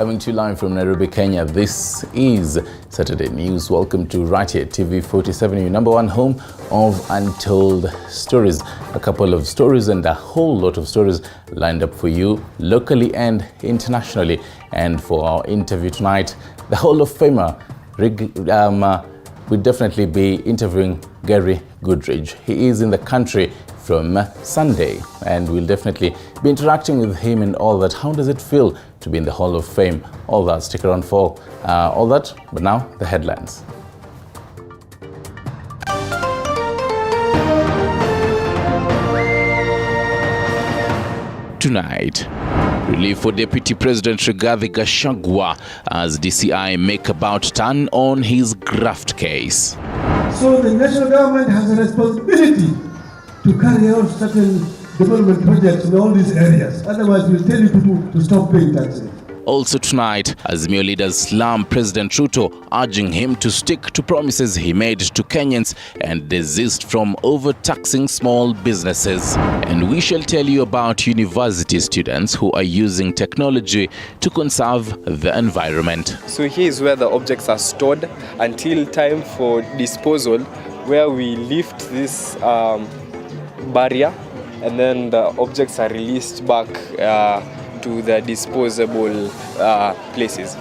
Coming to you live from Nairobi, Kenya. This is Saturday News. Welcome to right here, TV 47, your number one home of untold stories. A couple of stories and a whole lot of stories lined up for you locally and internationally. And for our interview tonight, the Hall of Famer will definitely be interviewing Gary Goodridge. He is in the country from Sunday, and we'll definitely be interacting with him and all that. How does it feel to be in the Hall of Fame? All that. Stick around for all that. But now, the headlines. Tonight, relief for Deputy President Rigathi Gachagua as DCI make about turn on his graft case. So the national government has a responsibility to carry out certain development projects in all these areas. Otherwise, we'll tell you people to stop paying taxes. Also tonight, Azimio leaders slam President Ruto, urging him to stick to promises he made to Kenyans and desist from overtaxing small businesses. And we shall tell you about university students who are using technology to conserve the environment. So here is where the objects are stored until time for disposal, where we lift this barrier and then the objects are released back to the disposable places.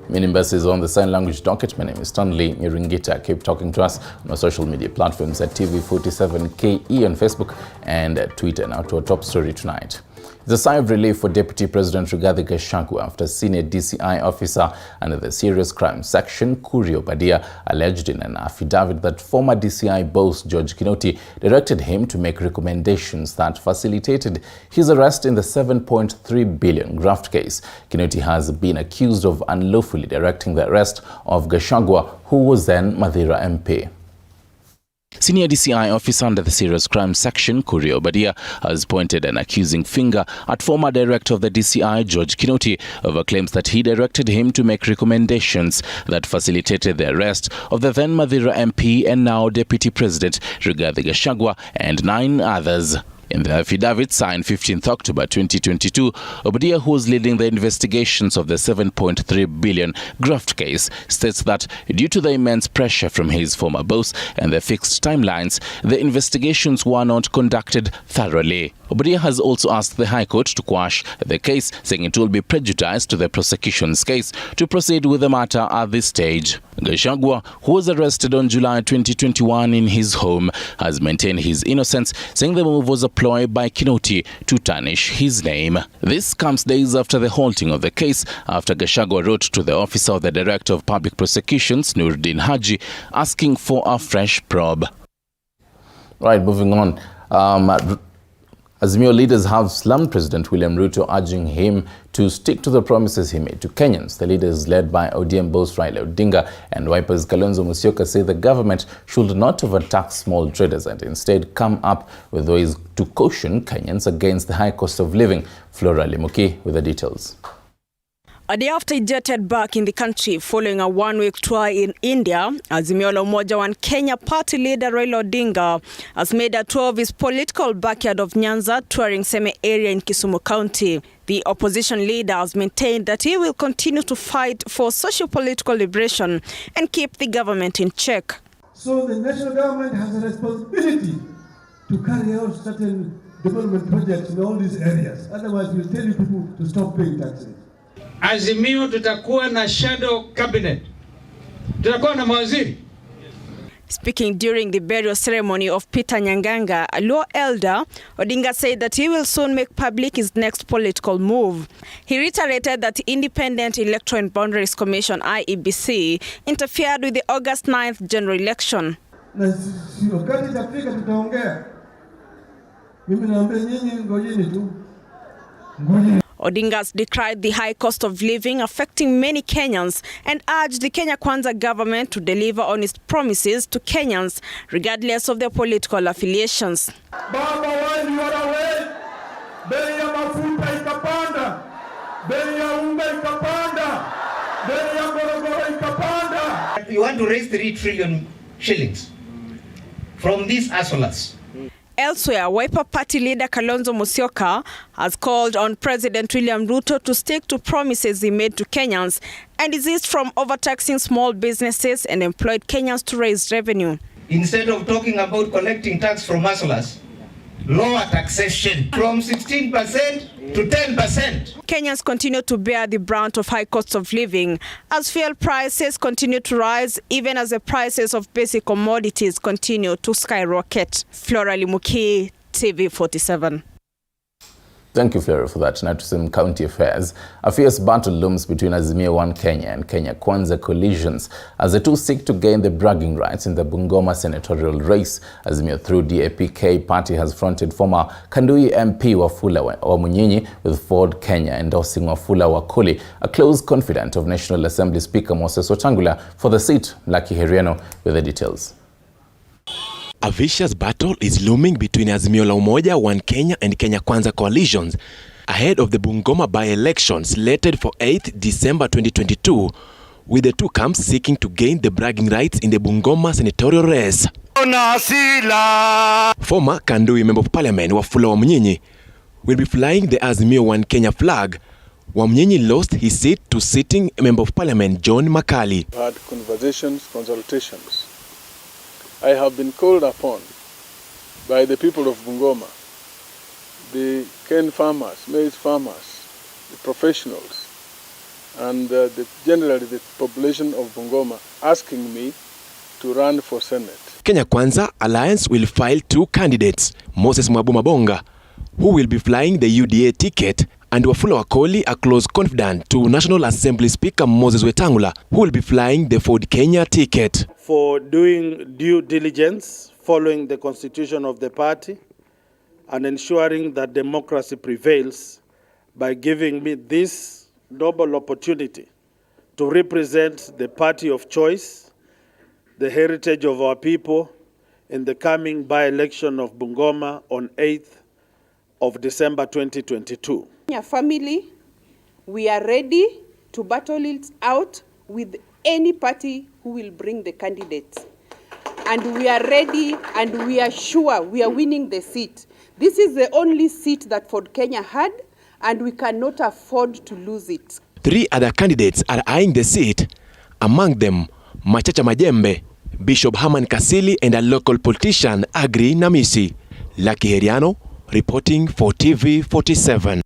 Minimbus is on the sign language docket. My name is Stanley Nyiringita. Keep talking to us on our social media platforms at TV47KE on Facebook and Twitter. Now to our top story tonight. It's a sigh of relief for Deputy President Rigathi Gachagua after senior DCI officer under the Serious Crimes Section, Kurio Badia, alleged in an affidavit that former DCI boss George Kinoti directed him to make recommendations that facilitated his arrest in the 7.3 billion graft case. Kinoti has been accused of unlawfully directing the arrest of Gachagua, who was then Mathira MP. Senior DCI officer under the Serious Crimes Section, Kurio Badia, has pointed an accusing finger at former director of the DCI, George Kinoti, over claims that he directed him to make recommendations that facilitated the arrest of the then Mathira MP and now Deputy President Rigathi Gachagua and 9 others. In the affidavit signed 15th October 2022, Obadia, who was leading the investigations of the 7.3 billion graft case, states that due to the immense pressure from his former boss and the fixed timelines, the investigations were not conducted thoroughly. Obadia has also asked the High Court to quash the case, saying it will be prejudice to the prosecution's case to proceed with the matter at this stage. Gachagua, who was arrested on July 2021 in his home, has maintained his innocence, saying the move was a ploy by Kinoti to tarnish his name. This comes days after the halting of the case, after Gachagua wrote to the office of the Director of Public Prosecutions, Nuruddin Haji, asking for a fresh probe. Right, moving on. Azimio leaders have slammed President William Ruto, urging him to stick to the promises he made to Kenyans. The leaders, led by ODM boss Raila Odinga and Wiper's Kalonzo Musyoka, say the government should not overtax small traders and instead come up with ways to caution Kenyans against the high cost of living. Flora Limuki with the details. A day after he jetted back in the country following a one-week tour in India, Azimio la Umoja One Kenya party leader Raila Odinga has made a tour of his political backyard of Nyanza, touring Seme area in Kisumu County. The opposition leader has maintained that he will continue to fight for socio-political liberation and keep the government in check. So the national government has a responsibility to carry out certain development projects in all these areas. Otherwise, we'll tell you people to stop paying taxes. Azimio tutakuwa na shadow cabinet. Tutakuwa na mawaziri. Speaking during the burial ceremony of Peter Nyanganga, a Luo elder, Odinga said that he will soon make public his next political move. He reiterated that the Independent Electoral and Boundaries Commission, IEBC, interfered with the August 9th general election. Odinga's decried the high cost of living affecting many Kenyans and urged the Kenya Kwanza government to deliver on its promises to Kenyans, regardless of their political affiliations. BAMBA, while you are away, bei ya mafuta ikapanda, bei ya unga ikapanda, bei ya gorogoro ikapanda. We want to raise 3 trillion shillings from these asolas. Elsewhere, Wiper Party leader Kalonzo Musyoka has called on President William Ruto to stick to promises he made to Kenyans and desist from overtaxing small businesses and employed Kenyans to raise revenue. Instead of talking about collecting tax from hustlers, lower taxation from 16% to 10%. Kenyans continue to bear the brunt of high costs of living as fuel prices continue to rise, even as the prices of basic commodities continue to skyrocket. Flora Limuki, TV 47. Thank you, Flora, for that. Now to some county affairs. A fierce battle looms between Azimio One Kenya and Kenya Kwanza coalitions as the two seek to gain the bragging rights in the Bungoma senatorial race. Azimio through DAPK party has fronted former Kandui MP Wafula Wamunyinyi, with Ford Kenya endorsing Wafula Wakoli, a close confidant of National Assembly Speaker Moses Wetangula for the seat. Lucky Heriano with the details. A vicious battle is looming between Azimio la Umoja, One Kenya and Kenya Kwanza coalitions ahead of the Bungoma by-election slated for 8th December 2022, with the two camps seeking to gain the bragging rights in the Bungoma senatorial race. Former Kandui Member of Parliament Wafula Wamunyinyi will be flying the Azimio One Kenya flag. Wamunyinyi lost his seat to sitting Member of Parliament John Makali. We had conversations, consultations. I have been called upon by the people of Bungoma, the cane farmers, maize farmers, the professionals, and generally the population of Bungoma, asking me to run for Senate. Kenya Kwanza Alliance will file two candidates, Moses Mabonga, who will be flying the UDA ticket, and Wafula Wakoli, a close confidant to National Assembly Speaker Moses Wetangula, who will be flying the Ford Kenya ticket. For doing due diligence, following the constitution of the party, and ensuring that democracy prevails by giving me this noble opportunity to represent the party of choice, the heritage of our people, in the coming by-election of Bungoma on 8th of December 2022. Family, we are ready to battle it out with any party who will bring the candidates. And we are ready and we are sure we are winning the seat. This is the only seat that Ford Kenya had, and we cannot afford to lose it. Three other candidates are eyeing the seat, among them Machacha Majembe, Bishop Herman Kasili, and a local politician, Agri Namisi. Lucky Heriano, reporting for TV 47.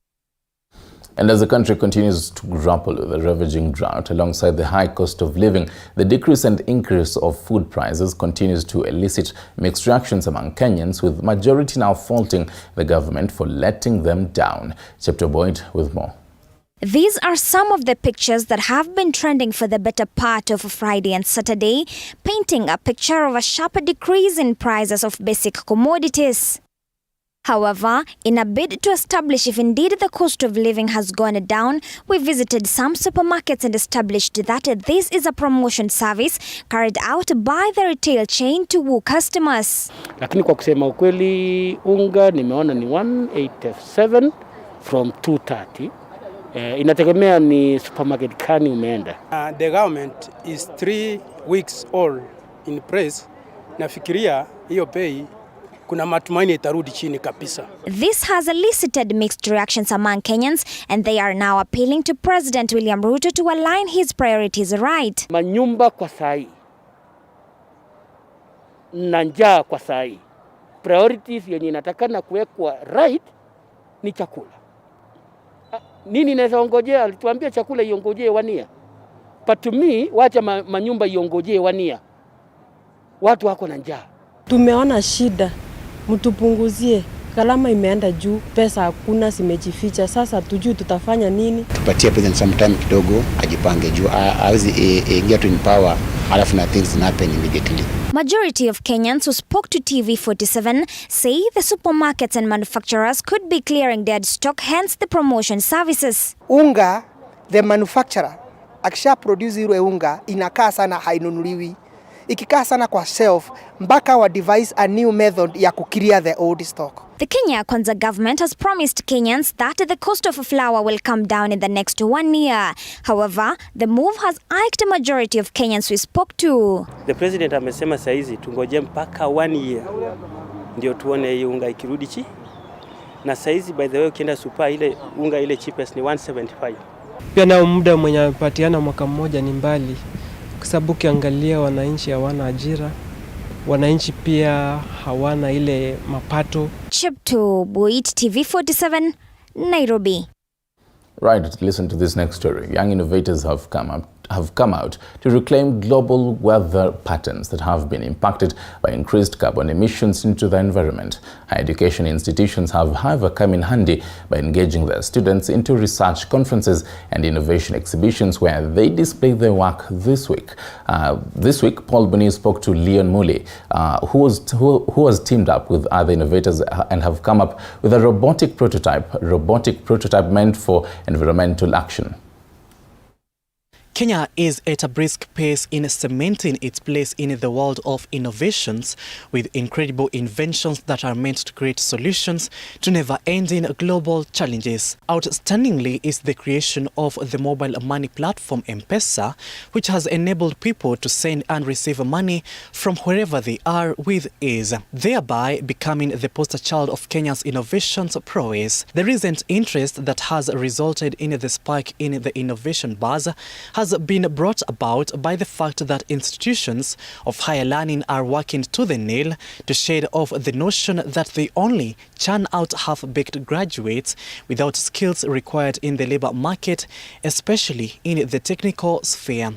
And as the country continues to grapple with the ravaging drought alongside the high cost of living, the decrease and increase of food prices continues to elicit mixed reactions among Kenyans, with majority now faulting the government for letting them down. Chapter Boyd with more. These are some of the pictures that have been trending for the better part of Friday and Saturday, painting a picture of a sharp decrease in prices of basic commodities. However, in a bid to establish if indeed the cost of living has gone down, we visited some supermarkets and established that this is a promotion service carried out by the retail chain to woo customers. Lakini kwa kusema ukweli, unga nimeona ni 187 from 230. Inategemea ni supermarket kani umeenda. The government is 3 weeks old in place. Nafikiria hiyo bei kuna matumaini itarudi chini kabisa. This has elicited mixed reactions among Kenyans, and they are now appealing to President William Ruto to align his priorities right. Manyumba kwa sai, na njaa kwa sai. Priorities yenye inatakana kuwekwa right ni chakula. Nini naweza ongojea? Alituambia chakula iongojee 1 year. But to me, wacha manyumba iongojee 1 year. Watu wako na njaa. Tumeona shida, mtupunguzie. Gharama imeenda juu, pesa hakuna, zimejificha. Sasa tujui tutafanya nini? Tupatie president some time kidogo ajipange juu hawezi get in power alafu na things happen immediately. Majority of Kenyans who spoke to TV47 say the supermarkets and manufacturers could be clearing their stock, hence the promotion services. Unga, the manufacturer akisha produce ile unga inakaa sana hainunuliwi. Ikikaa sana kwa shelf mpaka wa devise a new method ya kuclear the old stock. The Kenya Kwanza government has promised Kenyans that the cost of flour will come down in the next 1 year. However, the move has irked a majority of Kenyans we spoke to. The president amesema saizi tungoje mpaka 1 year ndio tuone hii unga ikirudi na saizi by the way ukienda super ile unga ile cheapest ni 175. Pia nao muda mwenye amepatiana mwaka mmoja ni mbali, kwa sababu ukiangalia wananchi hawana ajira, wananchi pia hawana ile mapato. Chipto Boit TV 47 Nairobi. Right, listen to this next story. Young innovators have come out to reclaim global weather patterns that have been impacted by increased carbon emissions into the environment. Higher education institutions have, however, come in handy by engaging their students into research conferences and innovation exhibitions where they display their work this week. This week, Paul Boni spoke to Leon Muli, who has teamed up with other innovators and have come up with a robotic prototype meant for environmental action. Kenya is at a brisk pace in cementing its place in the world of innovations with incredible inventions that are meant to create solutions to never-ending global challenges. Outstandingly is the creation of the mobile money platform M-Pesa, which has enabled people to send and receive money from wherever they are with ease, thereby becoming the poster child of Kenya's innovations prowess. The recent interest that has resulted in the spike in the innovation buzz has been brought about by the fact that institutions of higher learning are working to the nail to shade off the notion that they only churn out half-baked graduates without skills required in the labor market, especially in the technical sphere.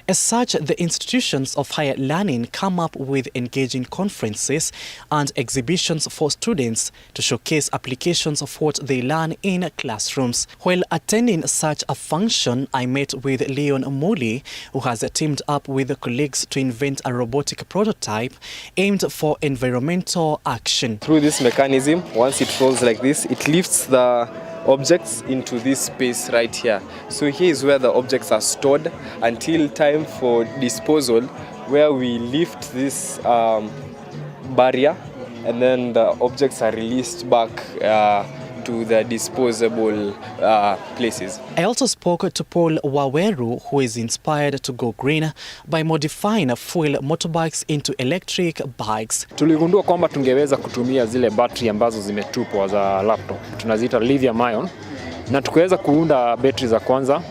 As such, the institutions of higher learning come up with engaging conferences and exhibitions for students to showcase applications of what they learn in classrooms. While attending such a function, I met with Leon Muli, who has teamed up with colleagues to invent a robotic prototype aimed for environmental action. Through this mechanism, once it falls like this, it lifts the objects into this space right here. So here is where the objects are stored until time for disposal, where we lift this barrier and then the objects are released back to the disposable places. I also spoke to Paul Waweru, who is inspired to go green by modifying fuel motorbikes into electric bikes. Tuligundua kwamba tungeweza kutumia zile battery ambazo zimetupwa za laptop, tunaziita lithium ion, na tukaweza kuunda battery za kwanza,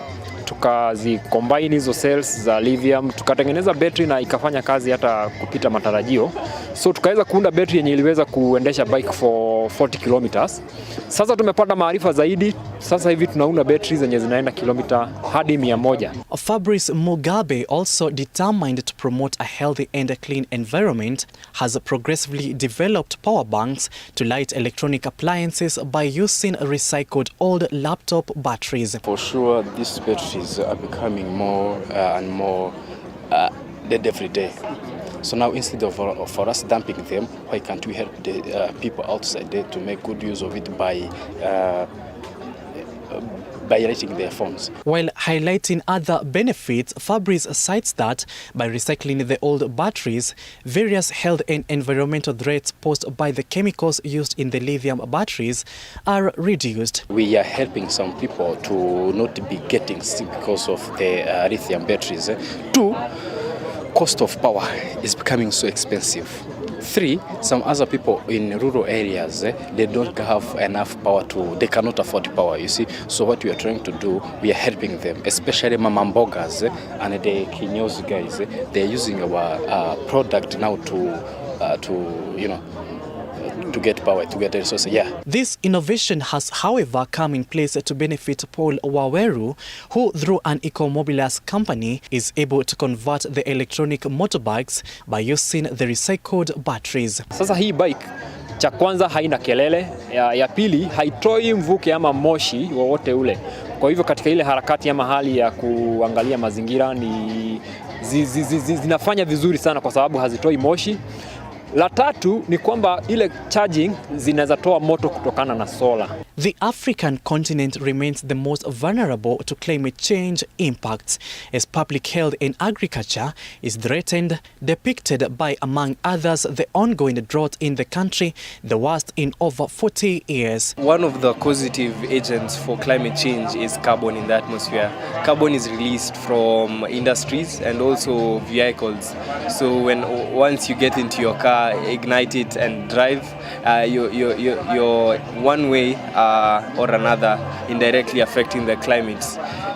tukazicombine hizo cells za lithium, tukatengeneza battery na ikafanya kazi hata kupita matarajio. So tukaweza kuunda battery yenye iliweza kuendesha bike for 40 kilometers. Sasa tumepata maarifa zaidi, sasa hivi tunaunda batteries zenye zinaenda kilomita hadi 100. Fabrice Mugabe, also determined to promote a healthy and clean environment, has progressively developed power banks to light electronic appliances by using recycled old laptop batteries. For sure, these batteries are becoming more and more dead every day. So now instead of for us dumping them, why can't we help the people outside there to make good use of it by lighting their phones? While highlighting other benefits, Fabrice cites that by recycling the old batteries, various health and environmental threats posed by the chemicals used in the lithium batteries are reduced. We are helping some people to not be getting sick because of the lithium batteries. 2, cost of power is becoming so expensive. 3, some other people in rural areas, they don't have enough power they cannot afford power, you see. So what we are trying to do, we are helping them, especially mama mbogas and the kinyozi guys. They are using our product now to get power, to get resources. Yeah. This innovation has, however, come in place to benefit Paul Waweru, who, through an eco-mobilized company, is able to convert the electronic motorbikes by using the recycled batteries. Sasa hii bike, cha kwanza haina kelele, ya pili haitoi mvuke ama moshi wowote ule. Kwa hivyo katika ile harakati ama hali ya kuangalia mazingira ni zinafanya vizuri sana kwa sababu hazitoi moshi. La tatu ni kwamba ile charging zinaweza toa moto kutokana na sola. The African continent remains the most vulnerable to climate change impacts, as public health and agriculture is threatened, depicted by, among others, the ongoing drought in the country, the worst in over 40 years. One of the causative agents for climate change is carbon in the atmosphere. Carbon is released from industries and also vehicles. So once you get into your car, ignite it and drive, you're one way or another indirectly affecting the climate.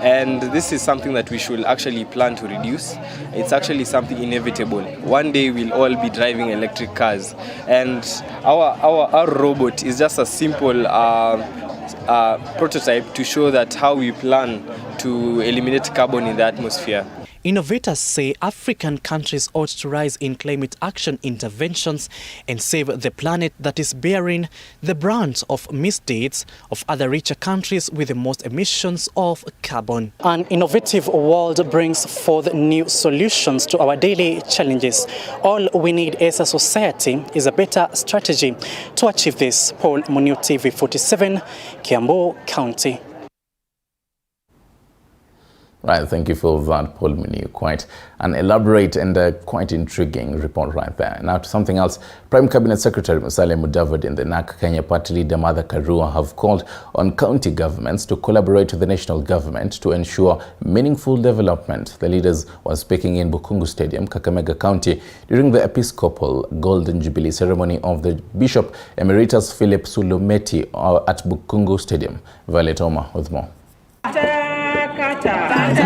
And this is something that we should actually plan to reduce. It's actually something inevitable. One day we'll all be driving electric cars, and our robot is just a simple prototype to show that how we plan to eliminate carbon in the atmosphere. Innovators say African countries ought to rise in climate action interventions and save the planet that is bearing the brunt of misdeeds of other richer countries with the most emissions of carbon. An innovative world brings forth new solutions to our daily challenges. All we need as a society is a better strategy to achieve this. Paul Munio, TV 47, Kiambu County. Right, thank you for that, Paul Munio. Quite an elaborate and quite intriguing report right there. Now to something else. Prime Cabinet Secretary Musalia Mudavadi and the NARC Kenya Party leader Martha Karua have called on county governments to collaborate with the national government to ensure meaningful development. The leaders were speaking in Bukungu Stadium, Kakamega County, during the Episcopal Golden Jubilee ceremony of the Bishop Emeritus Philip Sulumeti at Bukungu Stadium. Violet Oma with more.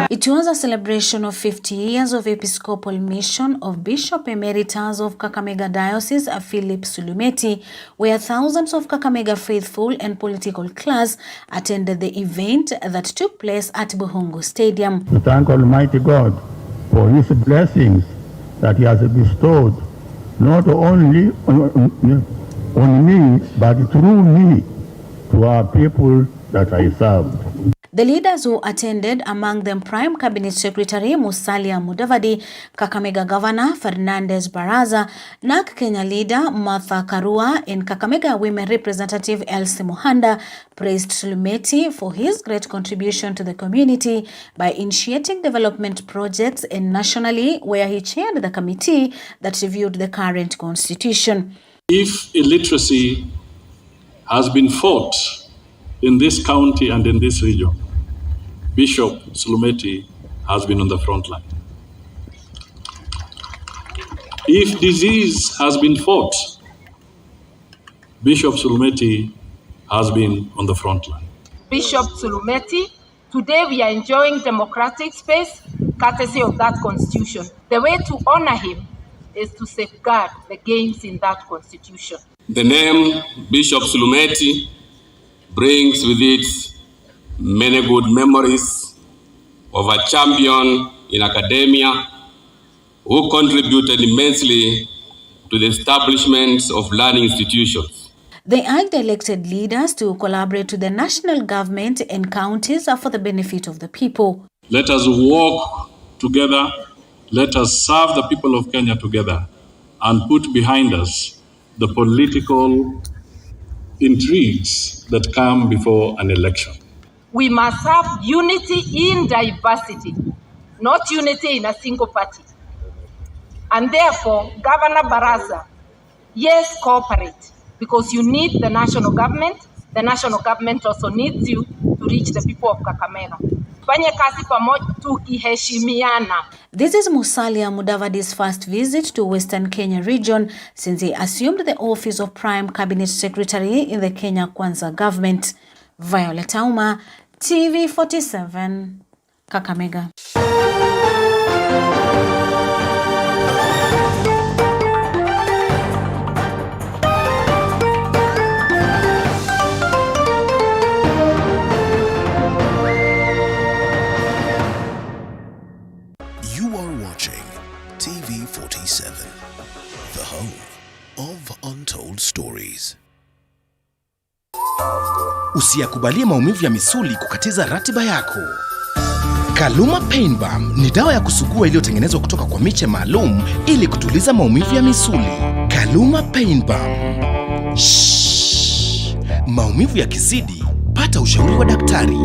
It was a celebration of 50 years of Episcopal mission of Bishop Emeritus of Kakamega Diocese, Philip Sulumeti, where thousands of Kakamega faithful and political class attended the event that took place at Bukungu Stadium. To thank Almighty God for His blessings that He has bestowed, not only on me, but through me, to our people that I served. The leaders who attended, among them Prime Cabinet Secretary Musalia Mudavadi, Kakamega Governor Fernandez Baraza, NARC Kenya leader Martha Karua, and Kakamega Women Representative Elsie Muhanda, praised Sulumeti for his great contribution to the community by initiating development projects and nationally, where he chaired the committee that reviewed the current constitution. If illiteracy has been fought in this county and in this region, Bishop Sulumeti has been on the front line. If disease has been fought, Bishop Sulumeti has been on the front line. Bishop Sulumeti, today we are enjoying democratic space courtesy of that constitution. The way to honor him is to safeguard the gains in that constitution. The name Bishop Sulumeti brings with it many good memories of a champion in academia who contributed immensely to the establishment of learning institutions. They urged elected leaders to collaborate with the national government and counties for the benefit of the people. Let us work together, let us serve the people of Kenya together, and put behind us the political intrigues that come before an election. We must have unity in diversity, not unity in a single party. And therefore, Governor Baraza, yes, cooperate, because you need the national government. The national government also needs you to reach the people of Kakamega. This is Musalia Mudavadi's first visit to Western Kenya region since he assumed the office of Prime Cabinet Secretary in the Kenya Kwanza government. Violet Auma, TV 47, Kakamega. You are watching TV 47, the home of untold stories. Usiyakubalie maumivu ya misuli kukatiza ratiba yako. Kaluma Pain Balm ni dawa ya kusugua iliyotengenezwa kutoka kwa miche maalum ili kutuliza maumivu ya misuli. Kaluma Pain Balm. Maumivu yakizidi, pata ushauri wa daktari.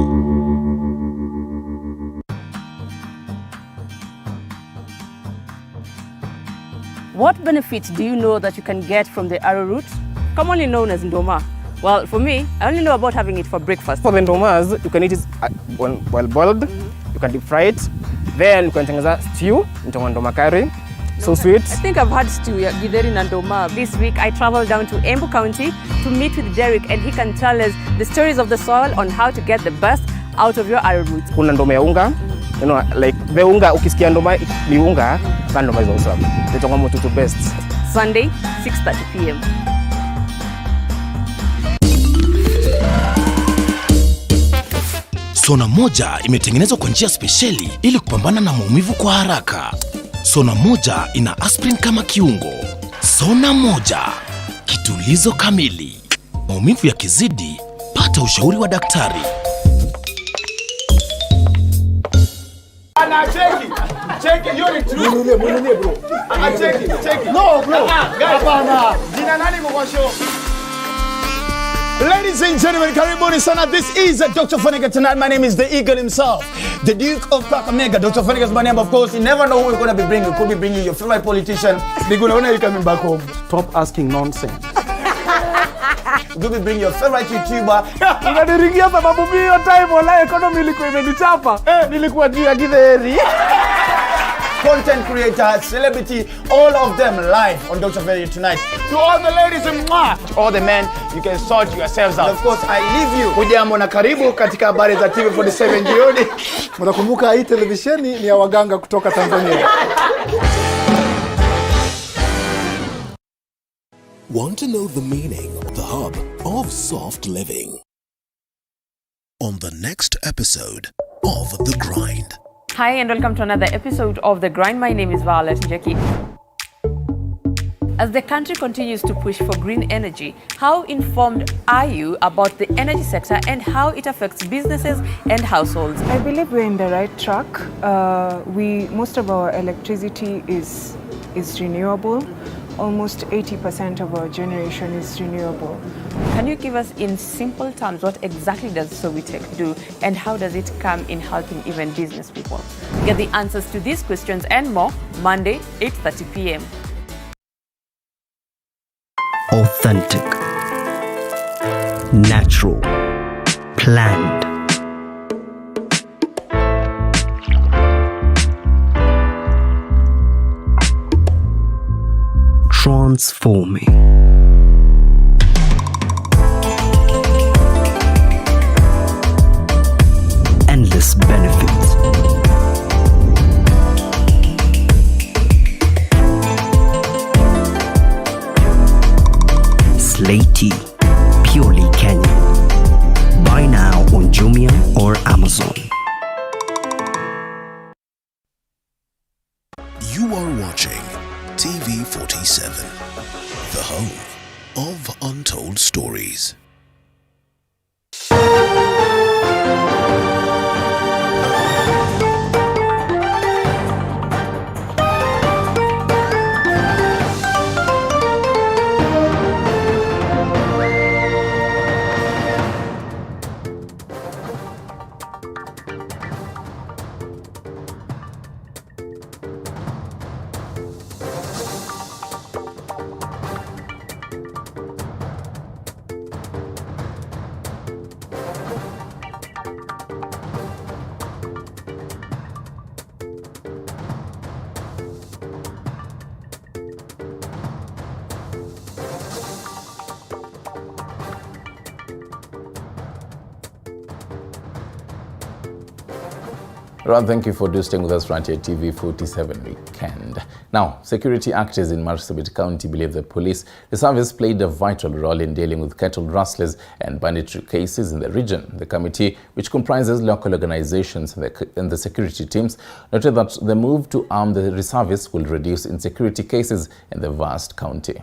What benefits do you know that you can get from the arrowroot, commonly known as ndoma? Well, for me, I only know about having it for breakfast. For the ndomas, you can eat it well boiled, you can deep fry it, then you can tengeneza stew into ndoma curry. So sweet. I think I've had stew at githeri na ndoma. This week, I traveled down to Embu County to meet with Derek, and he can tell us the stories of the soil on how to get the best out of your arrowroot. Kuna ndoma ya unga, you know, like the unga, ukisikia ndoma ni unga, that ndoma is awesome. The ndoma mututu best. Sunday, 6:30 p.m. Sona moja imetengenezwa kwa njia spesheli ili kupambana na maumivu kwa haraka. Sona moja ina aspirin kama kiungo. Sona moja, kitulizo kamili. Maumivu yakizidi, pata ushauri wa daktari. Ana cheki, hiyo ni true. Mununie bro. Cheki. No bro. Hapana. Jina nani kwa show? Ladies and gentlemen, karibuni sana. This is Dr. Faniga tonight. My name is the Eagle himself, the Duke of Kakamega. Dr. Faniga is my name, of course. You never know who we're going to be bringing. Could be bringing your favorite politician. They're going to you coming back home. Stop asking nonsense. Could be bringing your favorite YouTuber. Unaniringia sababu mimi hiyo time wala economy ilikuwa imenichapa. Nilikuwa juu ya githeri. Content creator, celebrity, all of them live on Dr. Faniga tonight. To all the ladies and to all the men, you can sort yourselves out. Of course, I leave you. Hujambo na karibu katika habari za TV47 jioni. Mnakumbuka hii televisheni ni ya waganga kutoka Tanzania. Want to know the meaning of the hub of soft living? On the next episode of The Grind. Hi and welcome to another episode of The Grind. My name is Violet Njeki. As the country continues to push for green energy, how informed are you about the energy sector and how it affects businesses and households? I believe we're in the right track. Most of our electricity is renewable. Almost 80% of our generation is renewable. Can you give us in simple terms what exactly does Sowitech do and how does it come in helping even business people? Get the answers to these questions and more Monday, 8:30 p.m. Authentic, natural, planned. Transforming. Endless benefits. Slaty, purely Kenyan. Buy now on Jumia or Amazon. You are watching TV47, the home of untold stories. Ron, thank you for staying with us right here at TV47 Weekend. Now, security actors in Marsabit County believe the police service played a vital role in dealing with cattle rustlers and banditry cases in the region. The committee, which comprises local organizations and the security teams, noted that the move to arm the reservists will reduce insecurity cases in the vast county.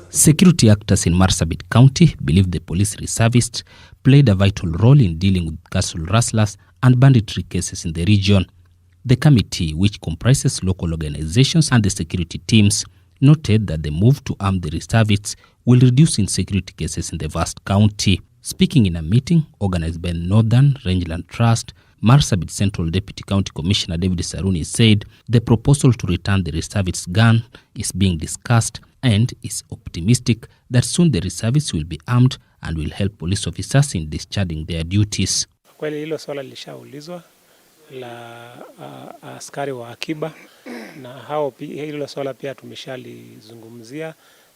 Security actors in Marsabit County believe the police reservists played a vital role in dealing with cattle rustlers and banditry cases in the region. The committee, which comprises local organizations and the security teams, noted that the move to arm the reservists will reduce insecurity cases in the vast county. Speaking in a meeting organized by Northern Rangeland Trust, Marsabit Central Deputy County Commissioner David Saruni said the proposal to return the reservists' gun is being discussed and is optimistic that soon the reservists will be armed and will help police officers in discharging their duties. Kweli hilo swala lishaulizwa la askari wa akiba na hao hilo swala pia tumeshalizungumzia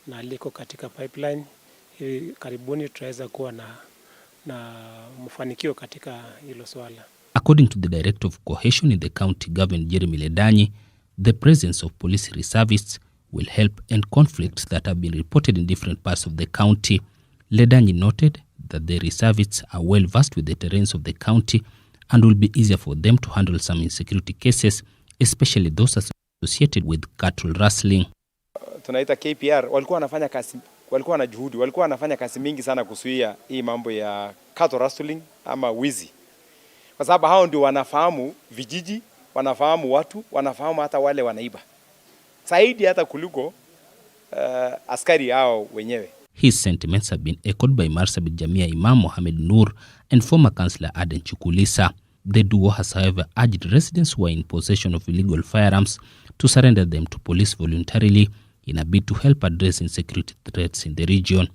na liko katika pipeline. Hivi karibuni tutaweza kuwa na mafanikio katika hilo swala. According to the Director of Cohesion in the County Government, Jeremy Ledanyi, the presence of police reservists will help end conflicts that have been reported in different parts of the county. Ledanyi noted that the reservists are well versed with the terrains of the county and will be easier for them to handle some insecurity cases, especially those associated with cattle rustling. Tunaita KPR, walikuwa wanafanya kazi, walikuwa na juhudi, walikuwa wanafanya kazi mingi sana kuzuia hii mambo ya cattle rustling ama wizi. Kwa sababu hao ndio wanafahamu vijiji, wanafahamu watu, wanafahamu hata wale wanaiba. Zaidi hata kuliko askari hao wenyewe. His sentiments have been echoed by Marsabit Jamia Imam Mohamed Noor and former Councillor Aden Chukulisa. The duo has, however, urged residents who are in possession of illegal firearms to surrender them to police voluntarily in a bid to help address insecurity threats in the region.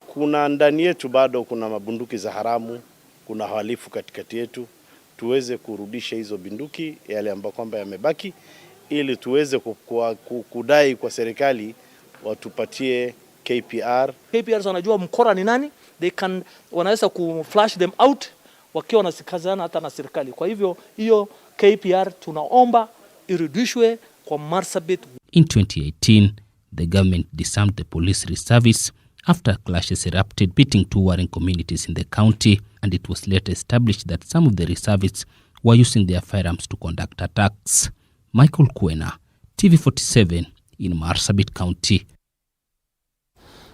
Kuna ndani yetu bado kuna mabunduki za haramu, kuna wahalifu katikati yetu. Tuweze kurudisha hizo bunduki yale ambayo kwamba yamebaki ili tuweze kudai kwa serikali watupatie KPR. KPRs wanajua mkora ni nani, wanaweza kuflash them out wakiwa wanasikazana hata na serikali. Kwa hivyo hiyo KPR tunaomba irudishwe kwa Marsabit. In 2018, the government disarmed the police reservists after clashes erupted between two warring communities in the county, and it was later established that some of the reservists were using their firearms to conduct attacks. Michael Kwena, TV47 in Marsabit County.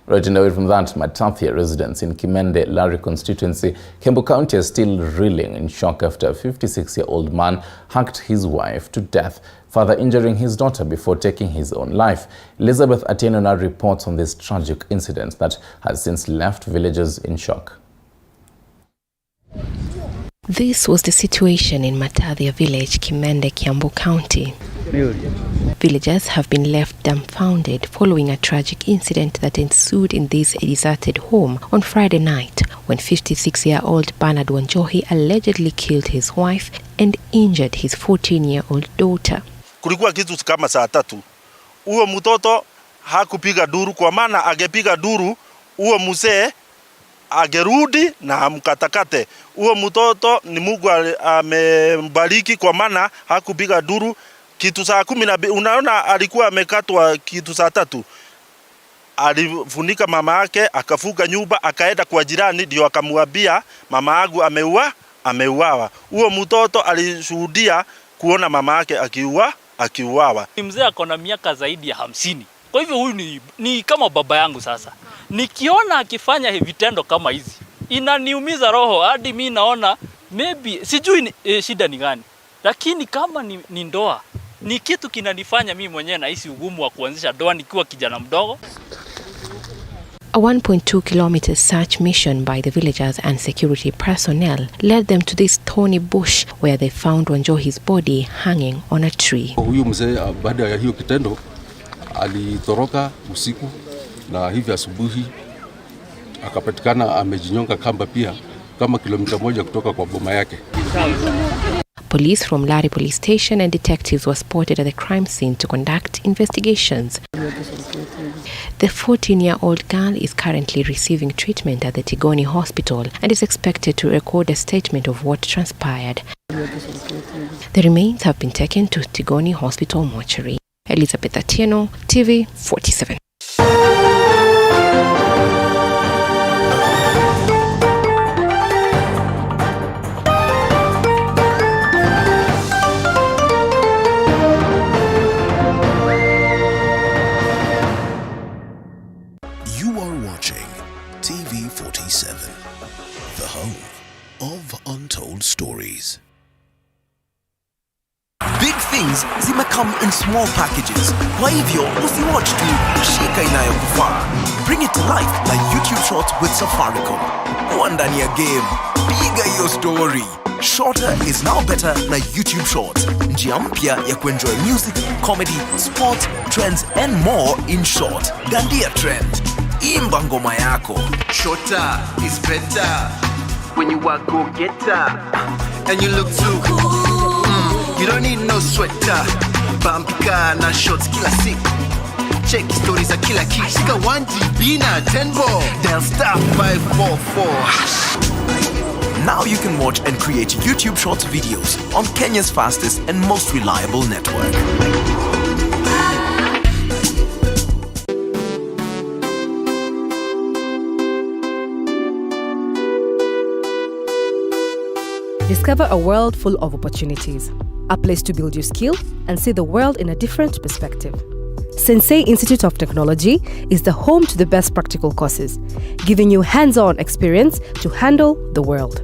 Right, and away from that, Matathia residents in Kimende, Lari constituency, Kembu County are still reeling in shock after a 56-year-old man hacked his wife to death, further injuring his daughter before taking his own life. Elizabeth Atieno now reports on this tragic incident that has since left villagers in shock. This was the situation in Matathia village, Kimende, Kiambu County. Villagers have been left dumbfounded following a tragic incident that ensued in this deserted home on Friday night when 56-year-old Bernard Wanjohi allegedly killed his wife and injured his 14-year-old daughter. Kulikuwa kitu kama saa 3. Huo mtoto hakupiga duru, kwa maana agepiga duru huo mzee agerudi na amkatakate. Huo mtoto ni Mungu amembariki, kwa maana hakupiga duru. Kitu saa 10, unaona alikuwa amekatwa kitu saa 3. Alifunika mama yake, akafuga nyumba, akaenda kwa jirani ndio akamwambia mama yangu ameuawa. Huo mtoto alishuhudia kuona mama yake akiuawa. Mzee ako na miaka zaidi ya 50. Kwa hivyo huyu ni kama baba yangu sasa. Nikiona akifanya vitendo kama hizi, inaniumiza roho hadi mimi naona maybe sijui shida ni gani. Lakini kama ni ndoa, ni kitu kinanifanya mimi mwenyewe nahisi ugumu wa kuanzisha ndoa nikiwa kijana mdogo. A 1.2 kilometer search mission by the villagers and security personnel led them to this thorny bush where they found Wanjohi's body hanging on a tree. Huyu mzee baada ya hiyo kitendo alitoroka usiku na hivi asubuhi akapatikana amejinyonga kamba pia kama kilomita 1 kutoka kwa boma yake. Police from Lari police station and detectives were spotted at the crime scene to conduct investigations. The 14-year-old girl is currently receiving treatment at the Tigoni hospital and is expected to record a statement of what transpired. The remains have been taken to Tigoni Hospital mortuary. Elizabeth Atieno, TV47. You are watching TV47, the home of untold stories. Big things zimecome in small packages. Kwa hivyo, usiwatch tu, shika inayokufaa. Bring it to life like YouTube Shorts with Safaricom. Kuwa ndani ya game, piga hiyo story. Shorter is now better na YouTube Shorts. Njia mpya ya kuenjoy music, comedy, sport, trends and more in short. Gandia trend. Imba ngoma yako. Shorter is better when you are go-getter and you look too cool. You don't need no sweater. Bambika na shorts kila siku. Check stories za kila kitu. Shika 1GB na 10 ball. Dial star 544. Now you can watch and create YouTube Shorts videos on Kenya's fastest and most reliable network. Discover a world full of opportunities, a place to build your skill and see the world in a different perspective. Sensei Institute of Technology is the home to the best practical courses, giving you hands-on experience to handle the world.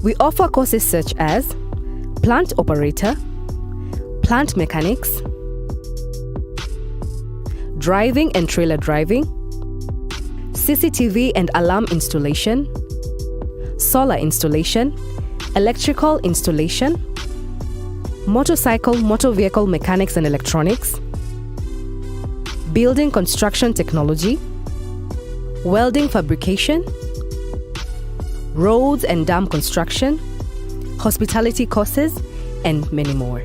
We offer courses such as plant operator, plant mechanics, driving and trailer driving, CCTV and alarm installation, solar installation, electrical installation, motor vehicle mechanics and electronics, building construction technology, welding fabrication, roads and dam construction, hospitality courses, and many more.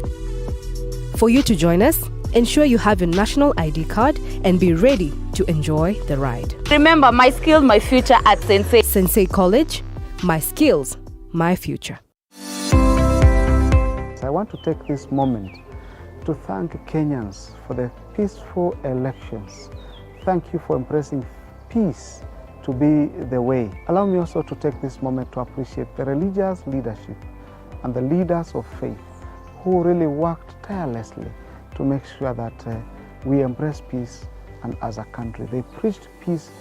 For you to join us, ensure you have your national ID card and be ready to enjoy the ride. Remember, my skill, my future at Sensei. Sensei College, my skills, my future. I want to take this moment to thank Kenyans for the peaceful elections. Thank you for embracing peace to be the way. Allow me also to take this moment to appreciate the religious leadership and the leaders of faith who really worked tirelessly to make sure that we embrace peace, and as a country they preached peace.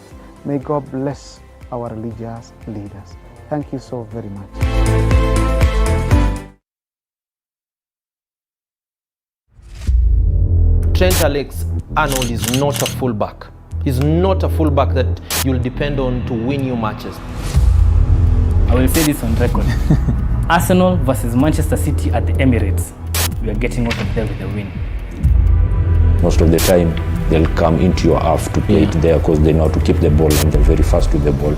May God bless our religious leaders. Thank you so very much. Trent Alexander-Arnold is not a fullback. He's not a fullback that you'll depend on to win you matches. I will say this on record. Arsenal versus Manchester City at the Emirates. We are getting out of there with a win. Most of the time, they'll come into your half to play it there because they know how to keep the ball and they're very fast with the ball.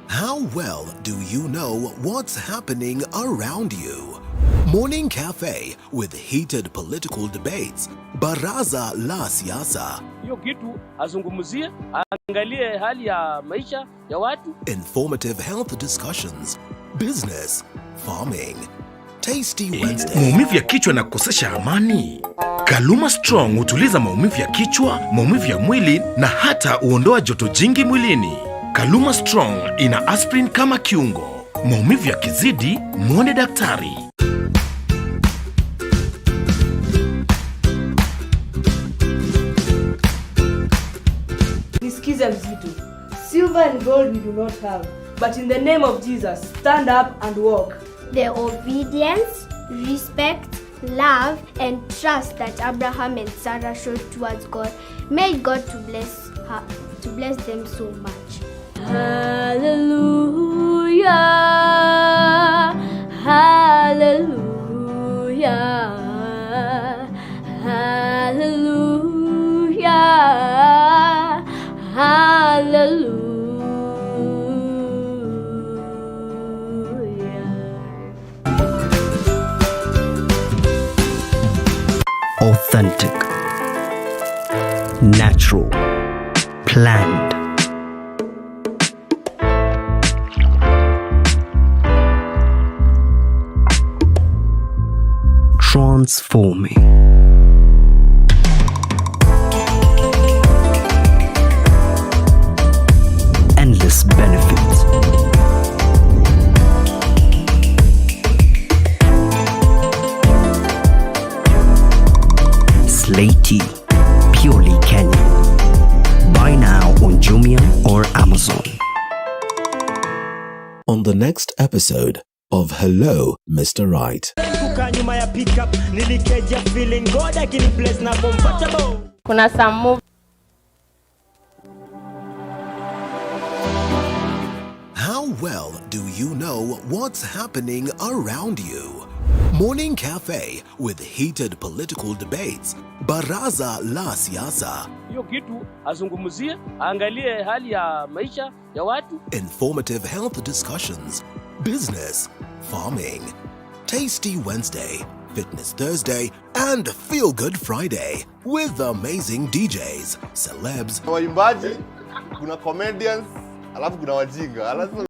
How well do you know what's happening around you? Morning Cafe with heated political debates. Baraza la Siasa. Hiyo kitu azungumzie, angalie hali ya maisha ya watu. Informative health discussions. Business, farming. Tasty Wednesday. Maumivu ya kichwa na kukosesha amani. Kaluma Strong hutuliza maumivu ya kichwa, maumivu ya mwili na hata huondoa joto jingi mwilini. Kaluma Strong ina aspirin kama kiungo. Maumivu yakizidi, muone daktari. Nisikize mzito. Silver and gold we do not have, but in the name of Jesus, stand up and walk. The obedience, respect, love, and trust that Abraham and Sarah showed towards God made God to bless them so much. Hallelujah, hallelujah, hallelujah, hallelujah. Authentic, natural, planned. Transforming. Endless benefits. Slaty, purely Kenyan. on the next episode of Hello, Mr. Right. Kuna some move. How well do you know what's happening around you? Morning Cafe with heated political debates. Baraza la Siasa. Hiyo kitu azungumzie, angalie hali ya maisha ya watu. Informative health discussions. Business, farming. Tasty Wednesday, Fitness Thursday, and Feel Good Friday with amazing DJs, celebs, waimbaji, kuna comedians, alafu kuna wajinga.